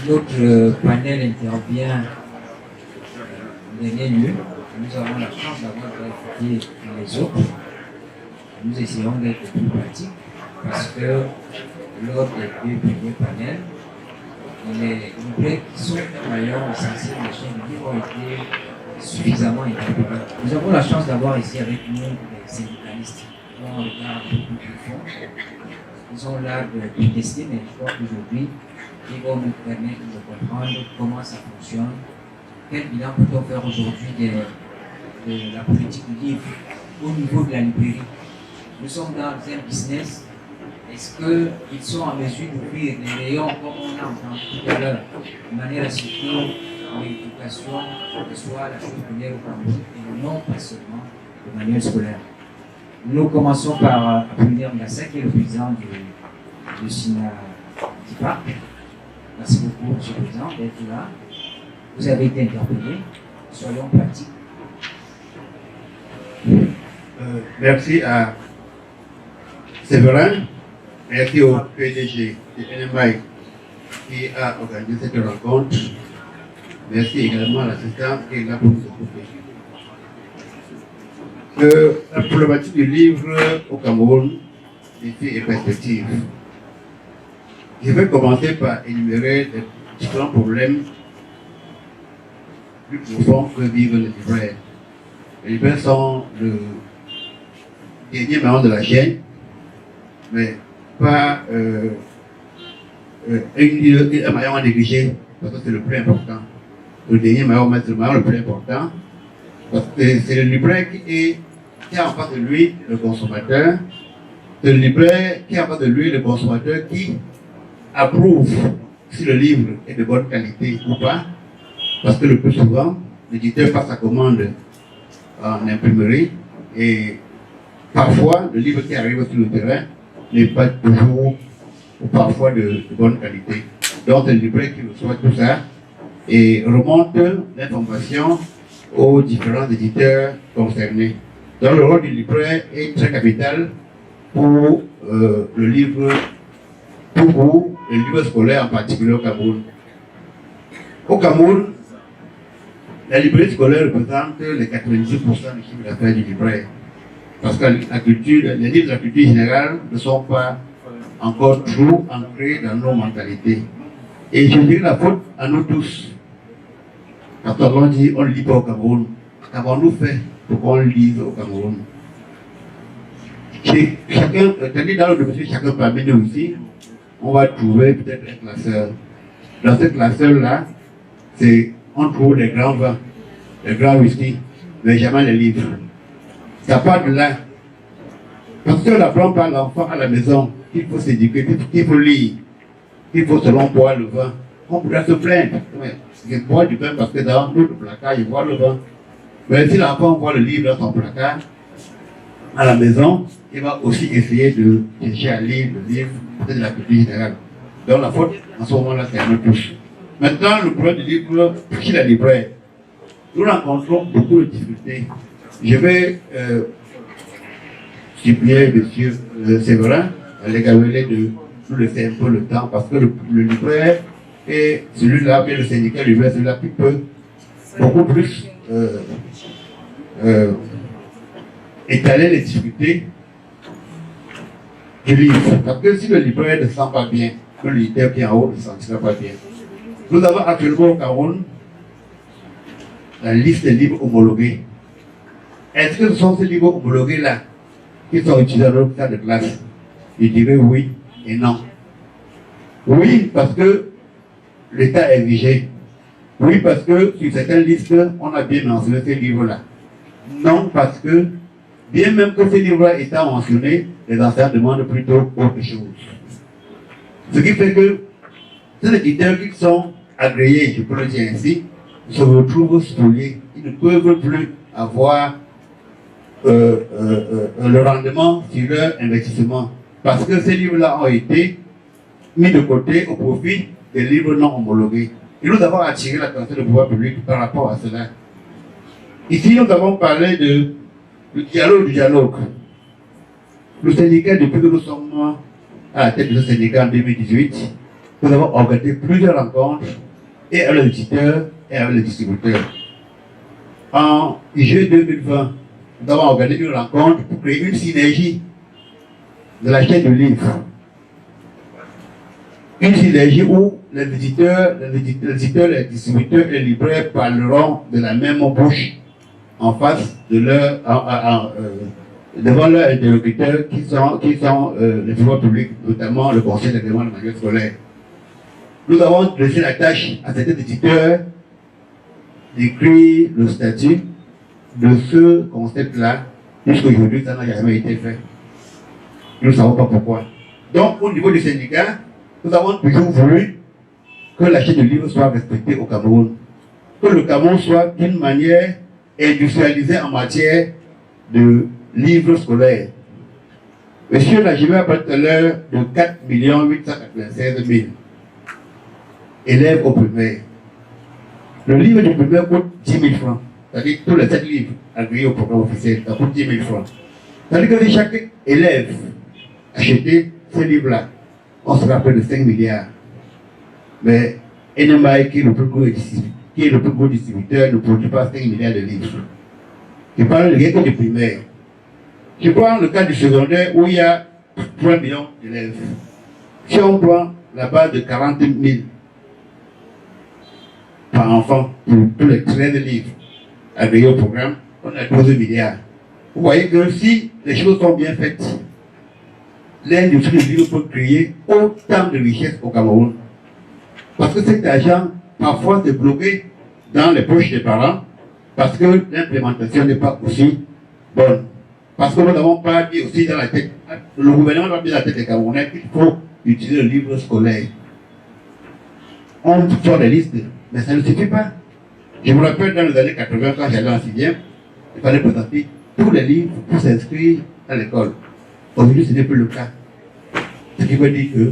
Notre panel intervient en dernier lieu. Nous avons la chance d'avoir écouté les autres. Nous essayons d'être plus pratiques parce que lors des deux premiers panels, les libraires qui sont un maillon essentiel de chaîne de livre ont été suffisamment interpellés. Nous avons la chance d'avoir ici avec nous des syndicalistes qui ont un regard beaucoup plus fond. Ils ont l'art de tester, mais je crois qu'aujourd'hui, ils vont nous permettre de comprendre comment ça fonctionne. Quel bilan peut-on faire aujourd'hui de la politique du livre au niveau de la librairie? Nous sommes dans un business. Est-ce qu'ils sont en mesure d'ouvrir des rayons comme on a entendu tout à l'heure, de manière à ce que l'éducation soit la chose première au Cameroun et non pas seulement le manuel scolaire? Nous commençons par applaudir Ngassa, qui est le président du SINA DIPAC. Merci beaucoup, M. le Président, d'être là. Vous avez été interpellé. Soyons pratiques. Merci à Séverin. Merci au PDG de NMI qui a organisé cette rencontre. Merci également à l'assistant qui est là pour nous occuper. La problématique du livre au Cameroun, défis et perspectives. Je vais commencer par énumérer les différents problèmes plus profonds que vivent les libraires. Les libraires sont le dernier maillon de la chaîne, mais pas un maillon à négliger, parce que c'est le plus important. Le dernier maillon, mais c'est le maillon le plus important, parce que c'est le libraire qui a en face de lui le consommateur. C'est le libraire qui a en face de lui le consommateur qui approuve si le livre est de bonne qualité ou pas, parce que le plus souvent, l'éditeur passe sa commande en imprimerie et parfois le livre qui arrive sur le terrain n'est pas toujours ou parfois de bonne qualité. Donc c'est le libraire qui reçoit tout ça et remonte l'information aux différents éditeurs concernés. Donc le rôle du libraire est très capital pour le livre, pour le livre scolaire en particulier au Cameroun. Au Cameroun, la librairie scolaire représente les 90% du chiffre d'affaires du libraire. Parce que les livres de la culture générale ne sont pas encore trop ancrés dans nos mentalités. Et je dirais la faute à nous tous. Quand on dit on ne lit pas au Cameroun, qu'avons-nous fait pour qu'on lise au Cameroun? Chacun, c'est-à-dire dans le dossier, chacun parmi nous ici, on va trouver peut-être un classeur. Dans ce classeur-là, on trouve les grands vins, les grands whisky, mais jamais les livres. Ça part de là. Parce qu'on n'apprend pas l'enfant à la maison qu'il faut s'éduquer, qu'il faut lire, qu'il faut seulement boire le vin. On pourrait se plaindre. Je bois du vin parce que dans notre placard, je bois le vin. Mais si l'enfant voit le livre dans son placard, à la maison, il va aussi essayer de chercher à lire le livre de la culture générale. Donc la faute, en ce moment-là, c'est à nous tous. Maintenant, le problème du livre, qui la libraire. Nous rencontrons beaucoup de difficultés. Je vais supplier M. Séverin, les gavellets de nous laisser un peu le temps, parce que le libraire est celui-là, mais le syndicat lui-même, celui-là qui peut beaucoup plus étaler les difficultés du livre. Parce que si le libraire ne se sent pas bien, le l'éditeur qui est en haut ne se sentira pas bien. Nous avons actuellement au Cameroun la liste des livres homologués. Est-ce que ce sont ces livres homologués-là qui sont utilisés dans notre salle de classe? Je dirais oui et non. Oui, parce que l'État est exigé. Oui, parce que sur certaines listes, on a bien mentionné ces livres-là. Non, parce que, bien même que ces livres-là étant mentionnés, les enseignants demandent plutôt autre chose. Ce qui fait que ces éditeurs qui sont agréés, je peux le dire ainsi, se retrouvent spoliés. Ils ne peuvent plus avoir le rendement sur leur investissement. Parce que ces livres-là ont été mis de côté au profit des livres non homologués. Et nous avons attiré l'attention du pouvoir public par rapport à cela. Ici, nous avons parlé du dialogue. Le syndicat, depuis que nous sommes à la tête de ce syndicat en 2018, nous avons organisé plusieurs rencontres et avec l'éditeur et avec le distributeur. En juillet 2020, nous avons organisé une rencontre pour créer une synergie de la chaîne du livre. Une synergie où les éditeurs, les distributeurs et les libraires parleront de la même bouche en face de devant leurs interlocuteurs qui sont les pouvoirs publics, notamment le conseil d'agrément de manuel scolaire. Nous avons laissé la tâche à cet éditeur d'écrire le statut de ce concept-là. Jusqu'aujourd'hui, ça n'a jamais été fait. Nous ne savons pas pourquoi. Donc, au niveau du syndicat, nous avons toujours voulu que la chaîne de livres soit respectée au Cameroun. Que le Cameroun soit d'une manière industrialisée en matière de livres scolaires. Monsieur Najibé a parlé tout à l'heure de 4 896 000 élèves au primaire. Le livre du primaire coûte 10 000 francs. C'est-à-dire que tous les 7 livres agréés au programme officiel, ça coûte 10 000 francs. C'est-à-dire que si chaque élève achetait ce livre-là, on se rappelle de 5 milliards. Mais NMI, qui est le plus gros distributeur, ne produit pas 5 milliards de livres. Je parle de rien que du primaire. Je prends le cas du secondaire où il y a 3 millions d'élèves. Si on prend la base de 40 000 par enfant pour tous les 13 livres agréés au programme, on a 12 milliards. Vous voyez que si les choses sont bien faites, l'industrie du livre peut créer autant de richesses au Cameroun. Parce que cet argent, parfois, c'est bloqué dans les poches des parents, parce que l'implémentation n'est pas aussi bonne. Parce que nous n'avons pas dit aussi dans la tête, le gouvernement n'a pas mis dans la tête des Camerounais qu'il faut utiliser le livre scolaire. On sort des listes, mais ça ne suffit pas. Je me rappelle dans les années 80, quand j'allais en 6e, il fallait présenter tous les livres pour s'inscrire à l'école. Aujourd'hui, ce n'est plus le cas. Ce qui veut dire que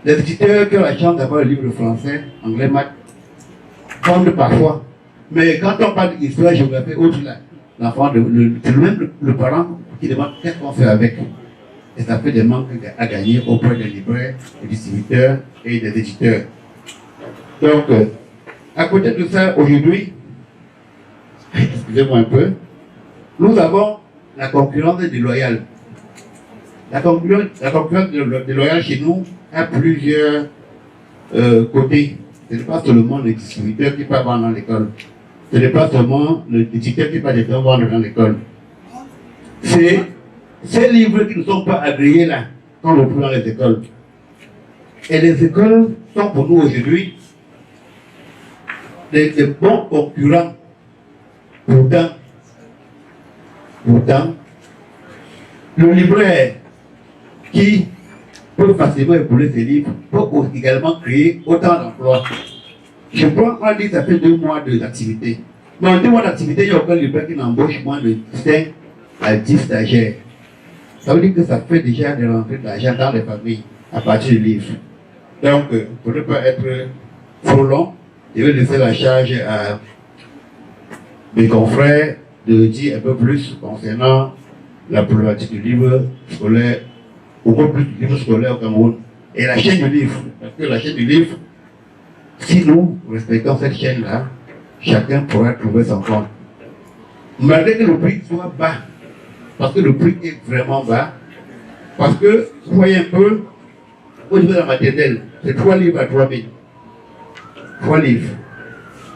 les éditeurs qui ont la chance d'avoir le livre français, anglais, maths, vendent parfois. Mais quand on parle d'histoire, géographie, autre là, l'enfant, c'est même le parent qui demande qu'est-ce qu'on fait avec. Et ça fait des manques à gagner auprès des libraires, des distributeurs et des éditeurs. Donc, à côté de ça, aujourd'hui, excusez-moi un peu, nous avons la concurrence déloyale. La concurrence déloyale chez nous a plusieurs côtés. Ce n'est pas seulement le distributeur qui peut vendre dans l'école. Ce n'est pas seulement le distributeur qui peut vendre dans l'école. C'est ces livres qui ne sont pas agréés là, qu'on le trouve dans les écoles. Et les écoles sont pour nous aujourd'hui des bons concurrents. Pourtant, le libraire qui peut facilement épauler ses livres peut également créer autant d'emplois. Je prends, on dit que ça fait 2 mois d'activité. Mais en 2 mois d'activité, il n'y a aucun libraire qui n'embauche moins de 5 à 10 stagiaires. Ça veut dire que ça fait déjà des rentrées d'argent dans les familles à partir du livre. Donc, pour ne pas être trop long, je vais laisser la charge à mes confrères de dire un peu plus concernant la problématique du livre scolaire, au moins plus du livre scolaire au Cameroun, et la chaîne du livre. Parce que la chaîne du livre, si nous respectons cette chaîne-là, chacun pourra trouver son compte. Malgré que le prix soit bas, parce que le prix est vraiment bas, parce que, vous voyez un peu, au niveau de la maternelle, c'est 3 livres à 3 000. 3 livres.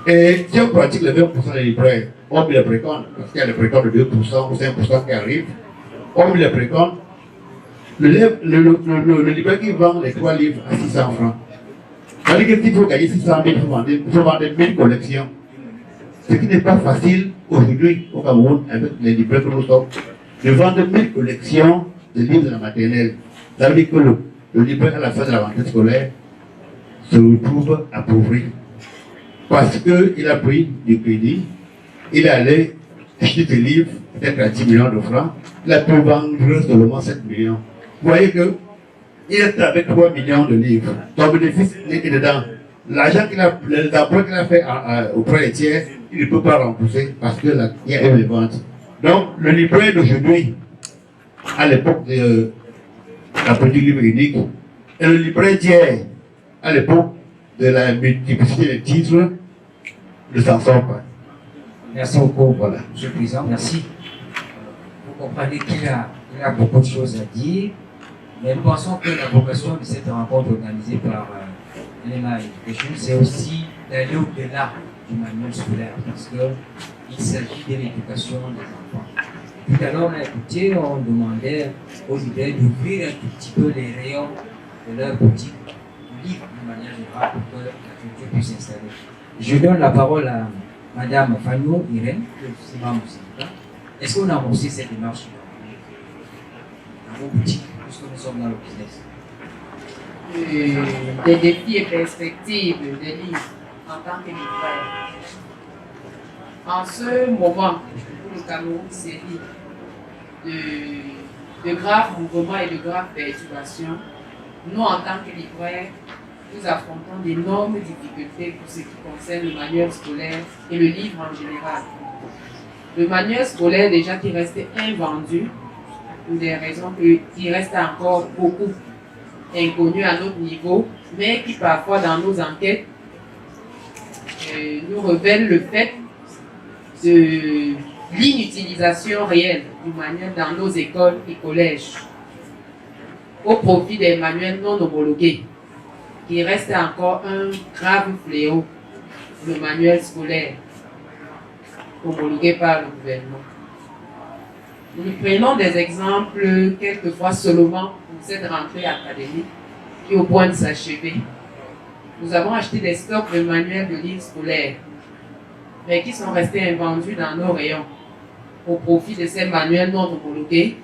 Et si on pratique les 20% des libraires, on met les précomptes, parce qu'il y a les précomptes de 2% ou 5% qui arrivent, on met les précomptes, le libraire qui vend les 3 livres à 600 francs. C'est-à-dire que s'il faut gagner 600 000, il faut vendre 1000 collections. Ce qui n'est pas facile aujourd'hui au Cameroun, avec les libraires que nous sommes, de vendre 1000 collections de livres de la maternelle. Ça veut dire que le libraire, à la fin de la rentrée scolaire, se retrouve appauvri. Parce qu'il a pris du crédit, il est allé acheter des livres, peut-être à 10 millions de francs, il a pu vendre seulement 7 millions. Vous voyez que il est avec 3 millions de livres. Son bénéfice est dedans. L'argent qu'il a, les emprunts qu'il a fait auprès des tiers, il ne peut pas rembourser parce qu'il y a eu les ventes. Donc, le libraire d'aujourd'hui, à l'époque de la politique livre unique, et le libraire d'hier, à l'époque de la multiplicité des titres, ne s'en sort pas. Merci beaucoup, voilà. Monsieur le Président, merci. Vous comprenez qu'il a beaucoup de choses à dire, mais nous pensons que la vocation de cette rencontre organisée par LMA Education, c'est aussi d'aller au-delà du manuel scolaire, parce qu'il s'agit de l'éducation des enfants. Tout à l'heure, on a écouté, on demandait aux leaders d'ouvrir un tout petit peu les rayons de leur boutique, livre de manière générale, pour que la culture puisse s'installer. Je donne la parole à Madame Fagno Irène, qui est membre du syndicat. Est-ce qu'on a amorcé cette démarche dans vos boutiques, puisque nous sommes dans le business? Des défis et perspectives des livres en tant que libraire. En ce moment, pour le Cameroun, c'est de graves mouvements et de graves perturbations. Nous, en tant que libraires, nous affrontons d'énormes difficultés pour ce qui concerne le manuel scolaire et le livre en général. Le manuel scolaire, déjà, qui restait invendu, pour des raisons qui restent encore beaucoup inconnues à notre niveau, mais qui parfois, dans nos enquêtes, nous révèlent le fait de l'inutilisation réelle du manuel dans nos écoles et collèges, au profit des manuels non homologués, qui reste encore un grave fléau, le manuel scolaire homologué par le gouvernement. Nous prenons des exemples quelquefois seulement pour cette rentrée académique qui est au point de s'achever. Nous avons acheté des stocks de manuels de livres scolaires, mais qui sont restés invendus dans nos rayons au profit de ces manuels non homologués,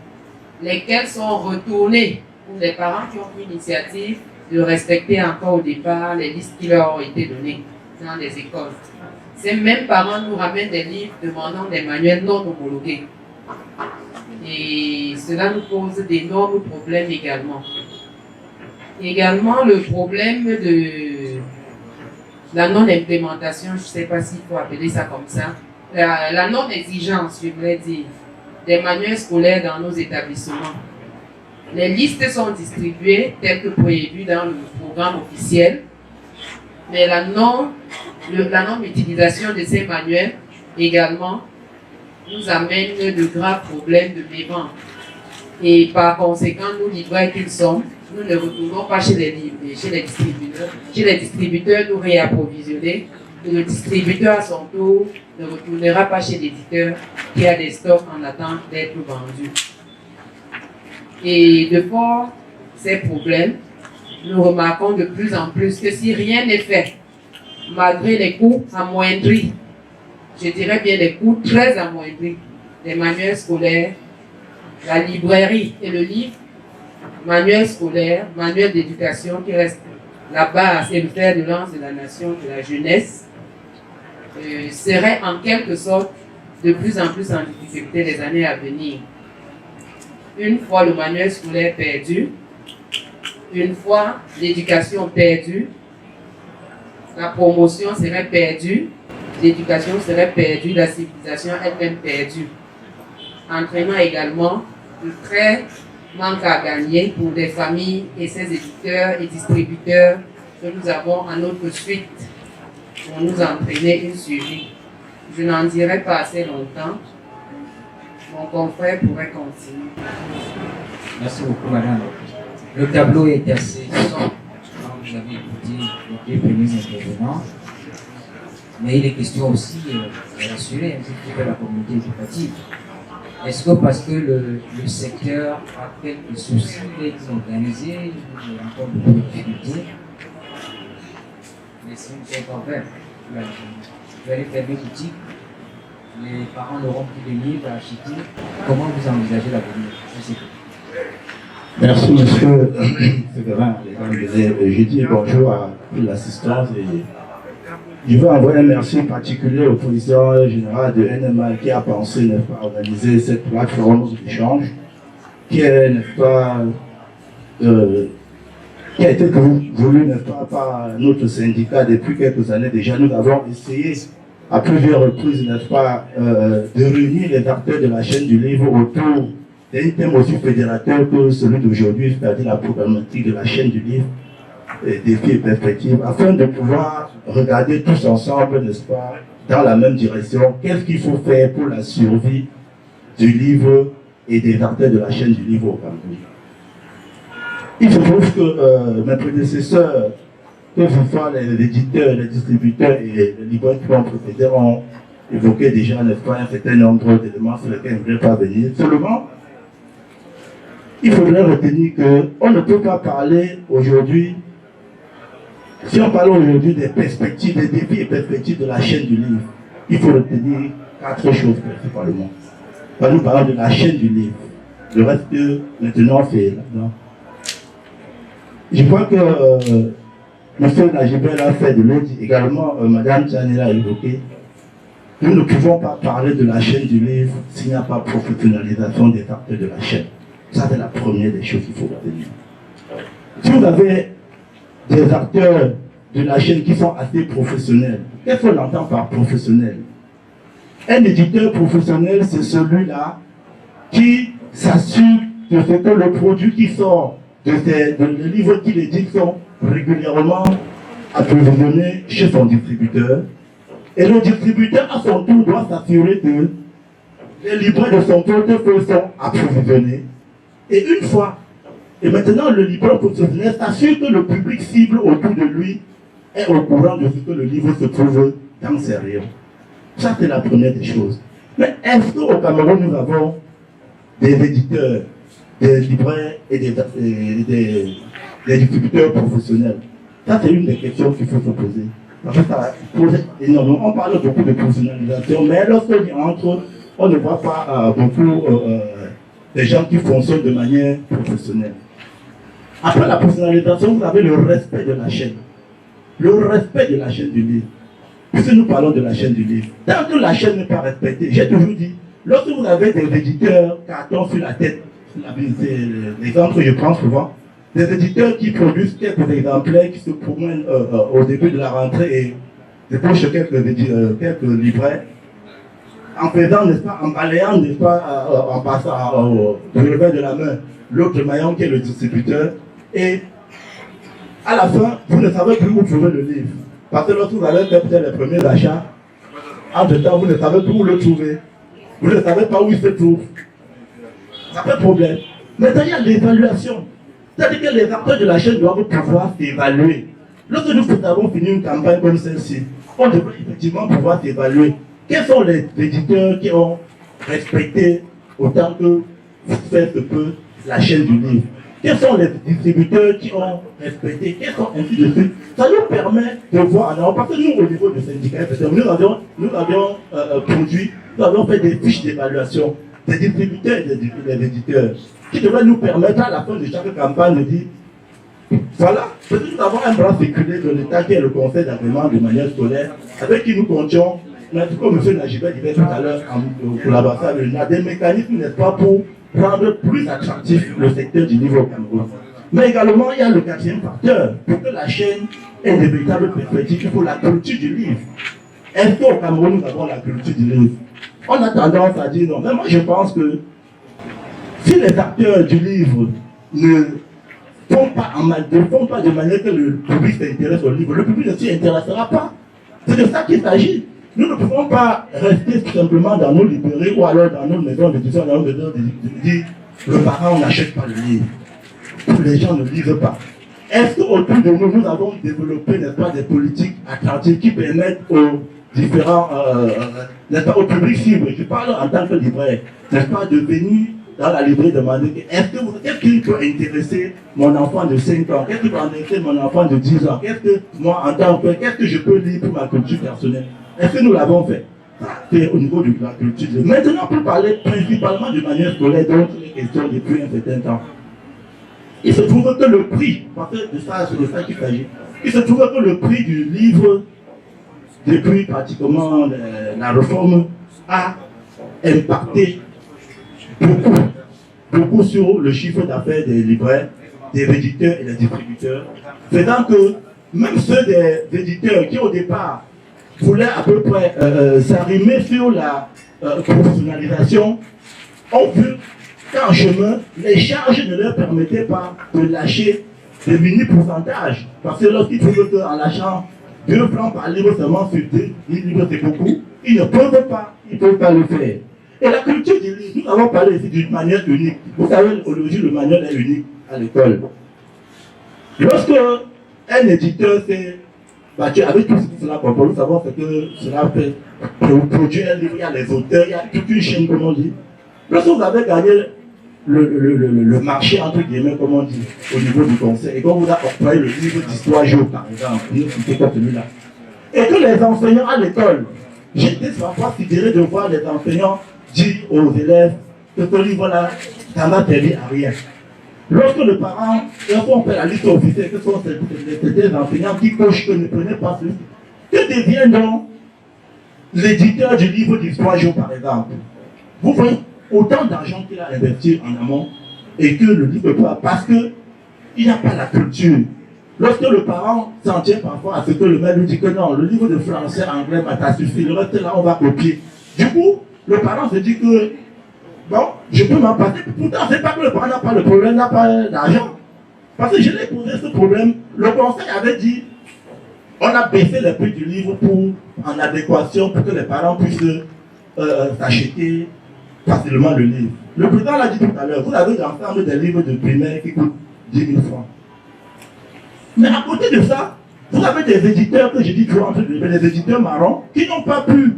lesquels sont retournés pour les parents qui ont pris l'initiative de respecter encore au départ les listes qui leur ont été données dans les écoles. Ces mêmes parents nous ramènent des livres demandant des manuels non homologués. Et cela nous pose d'énormes problèmes également. Également, le problème de la non-implémentation, je ne sais pas s'il faut appeler ça comme ça, la non-exigence, je voudrais dire, des manuels scolaires dans nos établissements. Les listes sont distribuées telles que prévues dans le programme officiel, mais la non-utilisation de ces manuels également nous amène de graves problèmes de mémoire. Et par conséquent, nous, libraires qu'ils sommes, nous ne retournons pas chez les distributeurs. Chez les distributeurs, nous réapprovisionner. Et le distributeur, à son tour, ne retournera pas chez l'éditeur qui a des stocks en attente d'être vendus. Et de par ces problèmes, nous remarquons de plus en plus que si rien n'est fait, malgré les coûts amoindris, je dirais bien les coûts très amoindris des manuels scolaires, la librairie et le livre, manuel scolaire, manuel d'éducation qui reste la base et le fer de lance de la nation, de la jeunesse, serait en quelque sorte de plus en plus en difficulté les années à venir. Une fois le manuel scolaire perdu, une fois l'éducation perdue, la promotion serait perdue, l'éducation serait perdue, la civilisation elle-même perdue, entraînant également de très manque à gagner pour des familles et ces éditeurs et distributeurs que nous avons à notre suite pour nous entraîner une suivi. Je n'en dirai pas assez longtemps. Mon confrère pourrait continuer. Merci beaucoup, madame. Le tableau est assez sombre quand vous avez écouté les deux premiers intervenants. Mais il est question aussi de rassurer un petit peu la communauté éducative. Est-ce que parce que le secteur a quelques soucis, il est organisé, il y a encore beaucoup de difficultés, mais si vous êtes en fait, vous allez faire des boutiques, les parents n'auront plus de livres à acheter. Comment vous envisagez l'avenir? Merci, monsieur Séverin. Je dis bonjour à l'assistance et je veux envoyer un merci particulier au président général de NMA qui a pensé ne pas organiser cette plateforme d'échange qui est, n'est-ce pas, qui a été voulu, n'est-ce pas, par notre syndicat depuis quelques années déjà. Nous avons essayé à plusieurs reprises, n'est-ce pas, de réunir les acteurs de la chaîne du livre autour d'un thème aussi fédérateur que celui d'aujourd'hui, c'est-à-dire la problématique de la chaîne du livre. défis et perspectives, afin de pouvoir regarder tous ensemble, n'est-ce pas, dans la même direction, qu'est-ce qu'il faut faire pour la survie du livre et des acteurs de la chaîne du livre au Cameroun. Il se trouve que mes prédécesseurs, que ce soit les éditeurs, les distributeurs et les libraires qui m'ont précédé, ont évoqué déjà, n'est-ce pas, un certain nombre d'éléments sur lesquels je ne vais pas venir. Seulement, il faudrait retenir qu'on ne peut pas parler aujourd'hui, si on parle aujourd'hui des perspectives, des défis et perspectives de la chaîne du livre, il faut retenir 4 choses principalement. Quand nous parlons de la chaîne du livre, le reste maintenant c'est là-dedans. Je crois que M. Najibel a fait de l'aide, également Mme Tchani a évoqué. Nous ne pouvons pas parler de la chaîne du livre s'il n'y a pas professionnalisation des acteurs de la chaîne. Ça, c'est la première des choses qu'il faut retenir. Si vous avez des acteurs de la chaîne qui sont assez professionnels, qu'est-ce qu'on entend par professionnel? Un éditeur professionnel, c'est celui-là qui s'assure de ce que le produit qui sort de les livres qu'il édite sont régulièrement approvisionnés chez son distributeur. Et le distributeur, à son tour, doit s'assurer que les libraires de son portefeuille sont approvisionnés. Et une fois, et maintenant le libraire professionnel s'assure que le public cible autour de lui est au courant de ce que le livre se trouve dans ses rayons. Ça, c'est la première des choses. Mais est-ce qu'au Cameroun, nous avons des éditeurs, des libraires et des distributeurs professionnels? Ça, c'est une des questions qu'il faut se poser. Parce que ça pose énormément. On parle beaucoup de professionnalisation, mais lorsqu'on y entre, on ne voit pas beaucoup des gens qui fonctionnent de manière professionnelle. Après la professionnalisation, vous avez le respect de la chaîne. Le respect de la chaîne du livre. Puisque nous parlons de la chaîne du livre. Tant que la chaîne n'est pas respectée, j'ai toujours dit, lorsque vous avez des éditeurs carton sur la tête, c'est l'exemple que je prends souvent, des éditeurs qui produisent quelques exemplaires qui se promènent au début de la rentrée et débauchent quelques libraires, en faisant, n'est-ce pas, en balayant, n'est-ce pas, en passant au revers de la main, l'autre maillon qui est le distributeur, et à la fin, vous ne savez plus où trouver le livre. Parce que lorsque vous allez faire peut-être les premiers achats, entre-temps, vous ne savez plus où le trouver. Vous ne savez pas où il se trouve. Ça fait problème. Maintenant, il y a l'évaluation. C'est-à-dire que les acteurs de la chaîne doivent pouvoir s'évaluer. Lorsque nous avons fini une campagne comme celle-ci, on devrait effectivement pouvoir s'évaluer. Quels sont les éditeurs qui ont respecté autant que fait ce que la chaîne du livre? Quels sont les distributeurs qui ont respecté? Quels sont ainsi de suite? Ça nous permet de voir en avant. Parce que nous, au niveau du syndicat, nous avions produit, nous avons fait des fiches d'évaluation des distributeurs et des éditeurs qui devraient nous permettre à la fin de chaque campagne de dire voilà, parce que nous avons un bras séculaire de l'État qui est le conseil d'agrément de manière scolaire, avec qui nous comptions, comme M. Najibel disait tout à l'heure en collaboration avec l'UNA, des mécanismes, n'est-ce pas, pour rendre plus attractif le secteur du livre au Cameroun. Mais également, il y a le 4e facteur. Pour que la chaîne ait des véritables perspectives, il faut la culture du livre. Est-ce qu'au Cameroun, nous avons la culture du livre? On a tendance à dire non. Mais moi, je pense que si les acteurs du livre ne font pas de manière que le public s'intéresse au livre, le public ne s'y intéressera pas. C'est de ça qu'il s'agit. Nous ne pouvons pas rester tout simplement dans nos librairies ou alors dans nos maisons d'édition, dans nos maisons de dire le parent n'achète pas le livre. Les gens ne lisent pas. Est-ce qu'autour de nous, nous avons développé, n'est-ce pas, des politiques attractives qui permettent aux différents, n'est-ce pas, au public cible, je parle en tant que libraire, n'est-ce pas, de venir dans la librairie demander qu'est-ce qui peut intéresser mon enfant de 5 ans, qu'est-ce qui peut intéresser mon enfant de 10 ans, qu'est-ce que moi en tant que qu'est-ce que je peux lire pour ma culture personnelle? Est-ce que nous l'avons fait? C'est au niveau de la culture. Maintenant, pour parler principalement de manière scolaire, dont il est question depuis un certain temps. Il se trouve que le prix, parce que c'est de ça qu'il s'agit, il se trouve que le prix du livre, depuis pratiquement la réforme, a impacté beaucoup sur le chiffre d'affaires des libraires, des éditeurs et des distributeurs, faisant que même ceux des éditeurs qui au départ voulaient à peu près s'arrimer sur la professionnalisation ont vu qu'en chemin, les charges ne leur permettaient pas de lâcher des mini-pourcentages. Parce que lorsqu'ils trouvent qu'en achetant 2 francs par livre seulement sur 10 livres, c'est beaucoup, ils ne peuvent pas le faire. Et la culture du livre, nous avons parlé ici d'une manière unique. Vous savez, aujourd'hui, le manuel est unique à l'école. Lorsque un éditeur s'est battu avec tout ce que cela comprend, nous savons ce que cela fait. Pour produire un livre, il y a les auteurs, il y a toute une chaîne, comme on dit. Lorsque vous avez gagné le marché, entre guillemets, comme on dit, au niveau du conseil, et qu'on vous a octroyé le livre d'histoire géo, par exemple, une cité comme celui-là, et que les enseignants à l'école, j'étais parfois sidéré de voir les enseignants dire aux élèves que ce livre-là, ça n'a servi à rien. Lorsque le parent, lorsqu'on fait la liste officielle, que sont ces enseignants qui cochent que ne prenaient pas ce livre, que devient donc l'éditeur du livre d'histoire géo, par exemple? Vous voyez autant d'argent qu'il a investi en amont et que le livre pas, parce qu'il n'y a pas la culture. Lorsque le parent s'en tient parfois à ce que le maître lui dit que non, le livre de français, anglais, ça suffit, le reste là, on va copier. Du coup, le parent se dit que bon, je peux m'en passer. Pourtant, c'est pas que le parent n'a pas le problème, n'a pas d'argent. Parce que je l'ai posé ce problème. Le conseil avait dit, on a baissé le prix du livre en adéquation pour que les parents puissent s'acheter facilement le livre. Le président l'a dit tout à l'heure, vous avez l'ensemble des livres de primaire qui coûtent 10 000 francs. Mais à côté de ça, vous avez des éditeurs que j'ai dit toujours entre les éditeurs marrons qui n'ont pas pu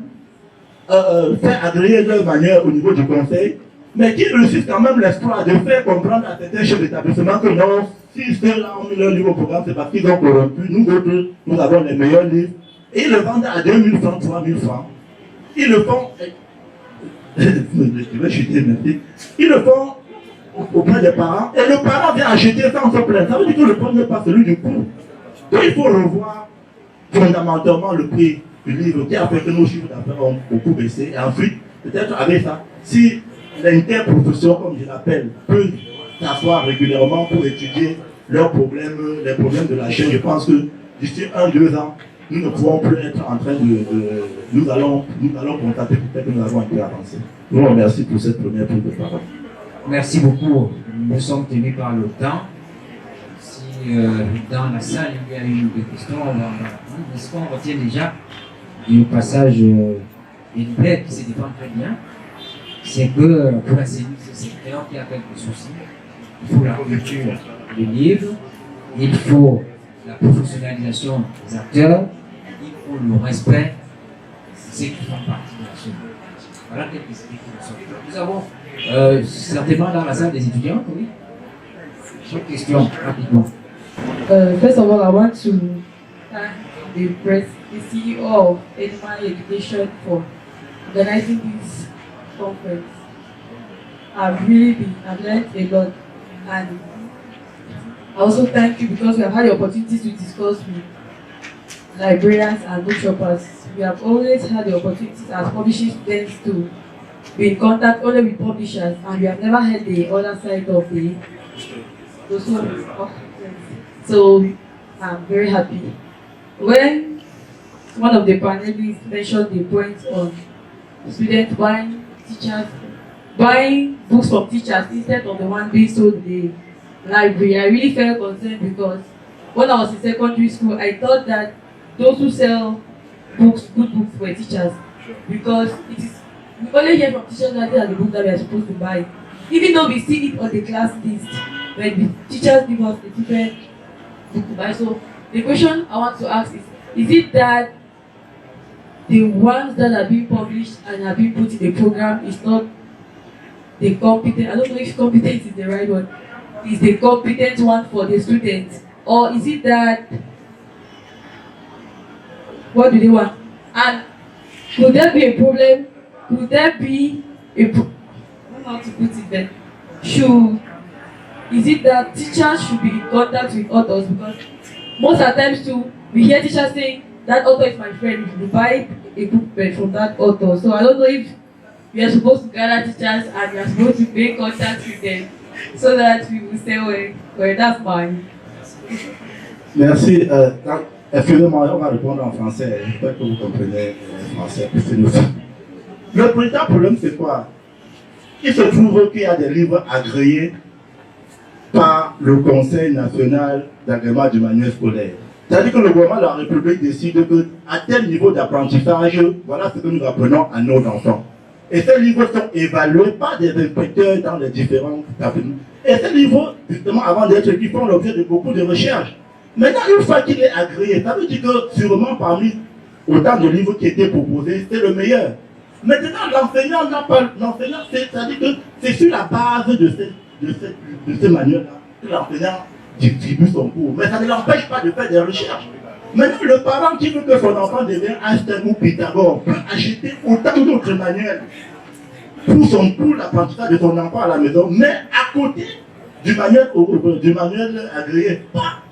faire agréer leur manière au niveau du conseil, mais qui réussissent quand même l'espoir de faire comprendre à certains chefs d'établissement que non, si ceux-là ont mis leur livre au programme, c'est parce qu'ils ont corrompu. Nous autres, nous avons les meilleurs livres. Et ils le vendent à 2 000 francs, 3 000 francs. Ils le font. Je vais chuter, merci. Ils le font auprès des parents. Et le parent vient acheter sans se plaindre. Ça veut dire que le problème n'est pas celui du coût. Donc il faut revoir fondamentalement le prix du livre qui a fait que nos chiffres d'affaires ont beaucoup baissé. Et ensuite, peut-être avec ça, si l'interprofession, comme je l'appelle, peut s'asseoir régulièrement pour étudier leurs problèmes, les problèmes de la chaîne, je pense que d'ici 1-2 ans, nous ne pouvons plus être en train nous allons constater peut-être que nous avons un peu avancé. Je vous remercie pour cette première prise de parole. Merci beaucoup. Nous sommes tenus par le temps. Si dans la salle il y a une ou deux questions, on va en répondre. Mais ce qu'on retient déjà du passage d'Hilbert qui se défend très bien, c'est que pour assainir ce secteur qui a quelques soucis, il faut la culture du livre, il faut la professionnalisation des acteurs, il faut le respect de ceux qui font partie de la chaîne. Voilà quelques idées qui nous sont. Nous avons certainement dans la salle des étudiants, oui. Une question, rapidement. First of all, I want to thank the CEO of NMI Education for organizing this conference. I've learned a lot, and I also thank you because we have had the opportunity to discuss with librarians and bookshoppers. We have always had the opportunities as publishing students to be in contact only with publishers, and we have never heard the other side of the so I'm very happy. When one of the panelists mentioned the point on students buying books from teachers instead of the one being sold in the library, I really felt concerned because when I was in secondary school, I thought that those who sell books, good books, were teachers, because it is we only hear from teachers that they are the books that we are supposed to buy, even though we see it on the class list when the teachers give us a different book to buy. So the question I want to ask is it that the ones that are being published and are being put in the program is not the competent, I don't know if competent is the right word, is the competent one for the students, or is it that, what do they want? And could there be a problem? Could there be a I don't know how to put it then. Is it that teachers should be in contact with authors? Because most of the times too, we hear teachers saying, that author is my friend, if you buy a book from that author. So I don't know if we are supposed to gather teachers and we are supposed to make contact with them so that we will say, well, that's mine. Merci. Excusez-moi, on va répondre en français. J'espère que vous comprenez le français. Le principal problème, c'est quoi? Il se trouve qu'il y a des livres agréés par le Conseil national d'agrément du manuel scolaire. C'est-à-dire que le gouvernement de la République décide qu'à tel niveau d'apprentissage, voilà ce que nous apprenons à nos enfants. Et ces livres sont évalués par des inspecteurs dans les différents établissements. Et ces livres, justement, avant d'être écrits, font l'objet de beaucoup de recherches. Maintenant, une fois qu'il est agréé, ça veut dire que sûrement parmi autant de livres qui étaient proposés, c'est le meilleur. Maintenant, l'enseignant n'a pas... L'enseignant, c'est-à-dire que c'est sur la base de ces manuels-là que l'enseignant distribue son cours. Mais ça ne l'empêche pas de faire des recherches. Maintenant, le parent qui veut que son enfant devienne Einstein ou Pythagore peut acheter autant d'autres manuels pour l'apprentissage de son enfant à la maison, mais à côté du manuel agréé, pas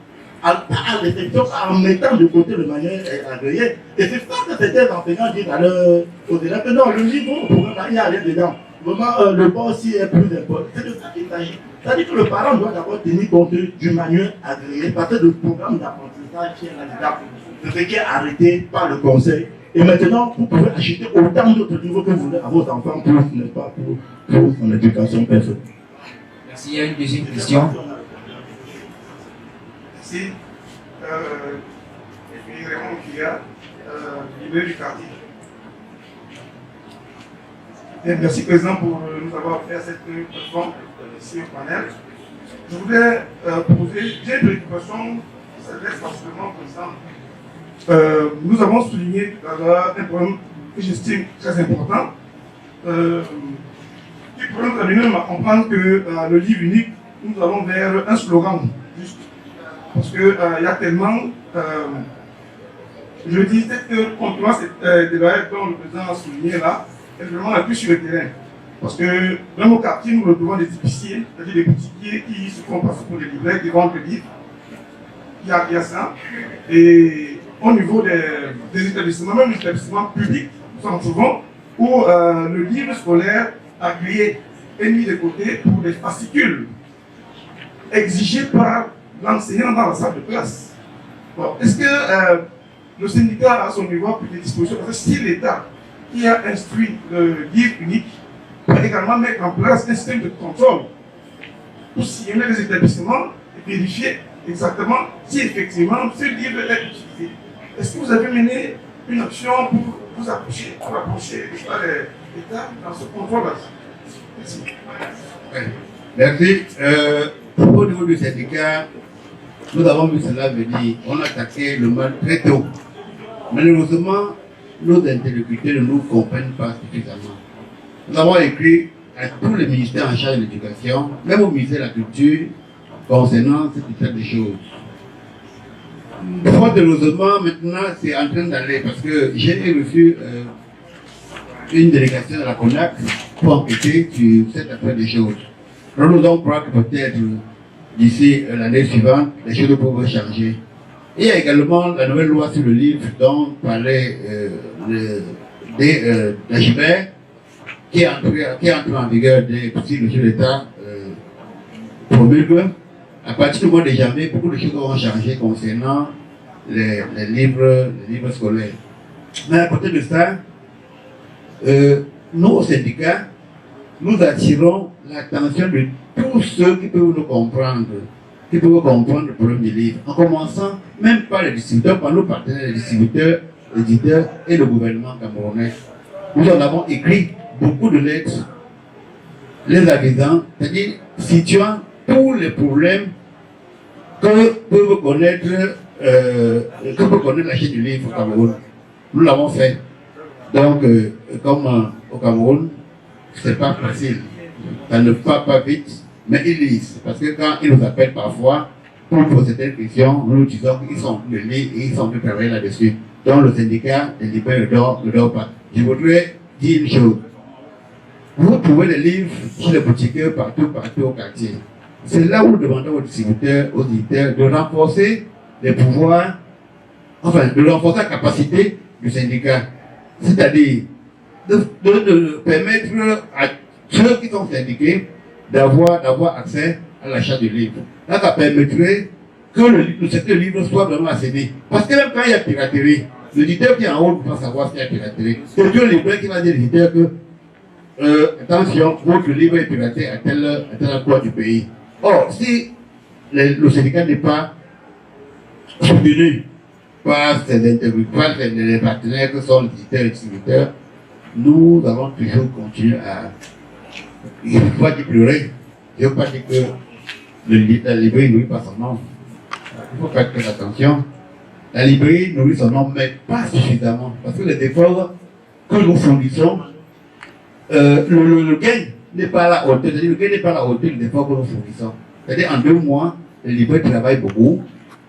à l'exception, en mettant de côté le manuel agréé. Et c'est ça que certains enseignants disent à aux élèves que non, le livre, il n'y a rien dedans. Vraiment, le pas aussi est plus important. C'est de ça qu'il s'agit. C'est-à-dire que le parent doit d'abord tenir compte du manuel agréé, parce que le programme d'apprentissage qui est là-dedans, c'est ce qui est arrêté par le conseil. Et maintenant, vous pouvez acheter autant d'autres livres que vous voulez à vos enfants pour son éducation personnelle. Merci. Il y a une deuxième question. Merci. Je suis Raymond Kia, leader du quartier. Et merci, Président, pour nous avoir fait cette plateforme ici au panel. Je voulais poser, j'ai une préoccupation qui s'adresse particulièrement au Président. Nous avons souligné tout à l'heure un problème que j'estime très important. Qui pourrait nous amener à comprendre que le livre unique, nous allons vers un slogan, juste. Parce qu'il y a tellement, je dis, cette concurrence des barrières dont le Président a souligné là, est vraiment la plus sur le terrain. Parce que même au quartier, nous retrouvons des épiciers, c'est-à-dire des boutiquiers qui se font passer pour des libraires, qui vendent des livres. Il y a ça. Et au niveau des établissements, même les établissements publics, nous en trouvons, où le livre scolaire agréé est mis de côté pour des fascicules exigés par l'enseignant dans la salle de classe. Bon, est-ce que le syndicat à son niveau a pris des dispositions? Parce que si l'État qui a instruit le livre unique peut également mettre en place un système de contrôle pour sillonner les établissements et vérifier exactement si effectivement ce livre est utilisé. Est-ce que vous avez mené une action pour vous approcher, l'État dans ce contrôle-là? Merci. Merci. Au niveau du syndicat, nous avons vu cela venir. On a attaqué le mal très tôt. Malheureusement, nos interlocuteurs ne nous comprennent pas suffisamment. Nous avons écrit à tous les ministères en charge de l'éducation, même au ministère de la Culture, concernant cette type de choses. Fort heureusement, maintenant, c'est en train d'aller parce que j'ai reçu une délégation de la CONAC pour enquêter sur cette affaire des choses. Nous allons croire que peut-être d'ici l'année suivante, les choses peuvent changer. Et il y a également la nouvelle loi sur le livre dont parlait Gilbert, qui est entrée en vigueur si le chef d'État promulgue. À partir du mois de janvier, beaucoup de choses vont changer concernant les livres scolaires. Mais à côté de ça, nous, au syndicat, nous attirons l'attention de tous ceux qui peuvent nous comprendre, le problème du livre, en commençant même par les distributeurs, par nos partenaires, les distributeurs, les éditeurs et le gouvernement camerounais. Nous en avons écrit beaucoup de lettres, les avisant, c'est-à-dire situant tous les problèmes que peut connaître la chaîne du livre au Cameroun. Nous l'avons fait. Donc, comme au Cameroun, c'est pas facile. Ça ne va pas vite, mais ils lisent. Parce que quand ils nous appellent parfois pour poser certaines questions, nous disons qu'ils sont de lire et ils sont de travailler là-dessus. Donc le syndicat des libraires ne dort pas. Je voudrais dire une chose. Vous trouvez les livres chez les boutiquiers partout au quartier. C'est là où nous demandons aux distributeurs, aux éditeurs de renforcer les pouvoirs, enfin de renforcer la capacité du syndicat. C'est-à-dire de permettre à ceux qui sont syndiqués d'avoir accès à l'achat du livre. Là, ça permettrait que le secteur livre soit vraiment assaini. Parce que même quand il y a piraterie, l'éditeur qui est en haut ne peut pas savoir s'il y a piraterie. C'est que le libraire qui va dire à l'éditeur que attention, votre livre est piraté à tel endroit du pays. Or, si le syndicat n'est pas soutenu par ses interlocuteurs, les partenaires que sont les visiteurs et les distributeurs, nous allons toujours continuer à... Il ne faut pas dire pleurer. Je ne veux pas dire que la librairie nourrit pas son nom. Il faut faire très attention. La librairie nourrit son nom, mais pas suffisamment. Parce que les efforts que nous fournissons, le gain n'est pas à la hauteur. Le gain n'est pas à la hauteur des efforts que nous fournissons. C'est-à-dire en 2 mois, les libraires travaillent beaucoup.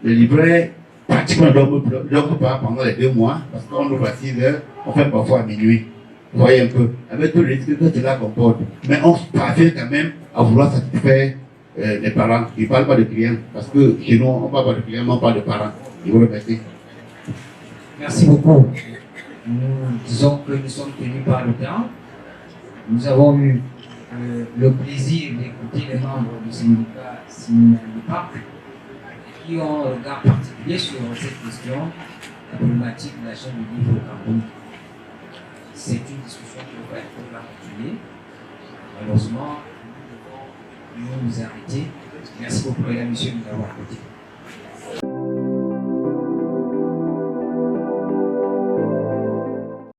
Les libraires pratiquement ne dorment pas pendant les 2 mois, parce qu'on ouvre à 6 heures, on fait parfois à minuit. Vous voyez un peu, avec tous les risques que cela comporte. Mais on parvient quand même à vouloir satisfaire les parents. Ils ne parlent pas de clients, parce que chez nous, on ne parle pas de clients, mais on parle de parents. Je vous remercie. Merci beaucoup. Nous disons que nous sommes tenus par le temps. Nous avons eu le plaisir d'écouter les membres du syndicat Sinalipac qui ont un regard particulier sur cette question, la problématique de la chaîne de livre au Cameroun. C'est une discussion qui va continuer. Malheureusement, nous devons nous arrêter. Merci beaucoup, mesdames et messieurs, de nous avoir écoutés.